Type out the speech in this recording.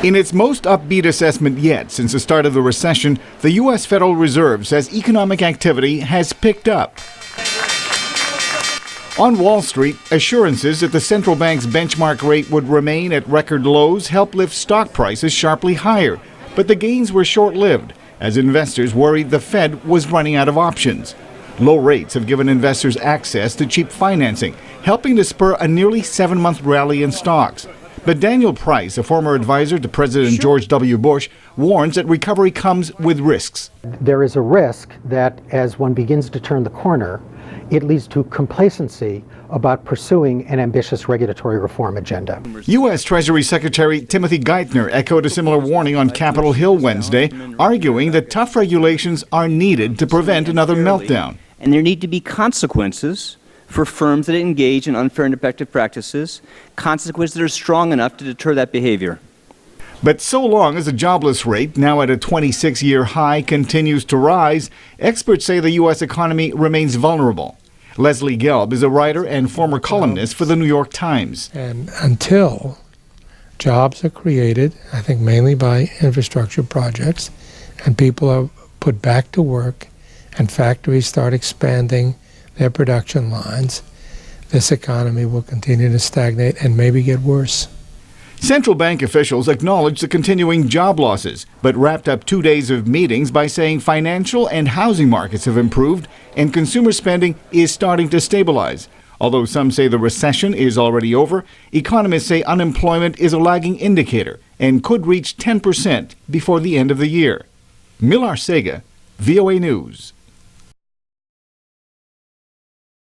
In its most upbeat assessment yet since the start of the recession, the U.S. Federal Reserve says economic activity has picked up. On Wall Street, assurances that the central bank's benchmark rate would remain at record lows helped lift stock prices sharply higher. But the gains were short-lived, as investors worried the Fed was running out of options. Low rates have given investors access to cheap financing, helping to spur a nearly 7-month rally in stocks. But Daniel Price, a former advisor to President George W. Bush, warns that recovery comes with risks. There is a risk that as one begins to turn the corner, it leads to complacency about pursuing an ambitious regulatory reform agenda. U.S. Treasury Secretary Timothy Geithner echoed a similar warning on Capitol Hill Wednesday, arguing that tough regulations are needed to prevent another meltdown. And there need to be consequences for firms that engage in unfair and defective practices, consequences that are strong enough to deter that behavior. But so long as the jobless rate, now at a 26-year high, continues to rise, experts say the U.S. economy remains vulnerable. Leslie Gelb is a writer and former columnist for the New York Times. And until jobs are created, I think mainly by infrastructure projects, and people are put back to work, and factories start expanding their production lines, this economy will continue to stagnate and maybe get worse. Central bank officials acknowledged the continuing job losses, but wrapped up 2 days of meetings by saying financial and housing markets have improved and consumer spending is starting to stabilize. Although some say the recession is already over, economists say unemployment is a lagging indicator and could reach 10% before the end of the year. Arcega, VOA News.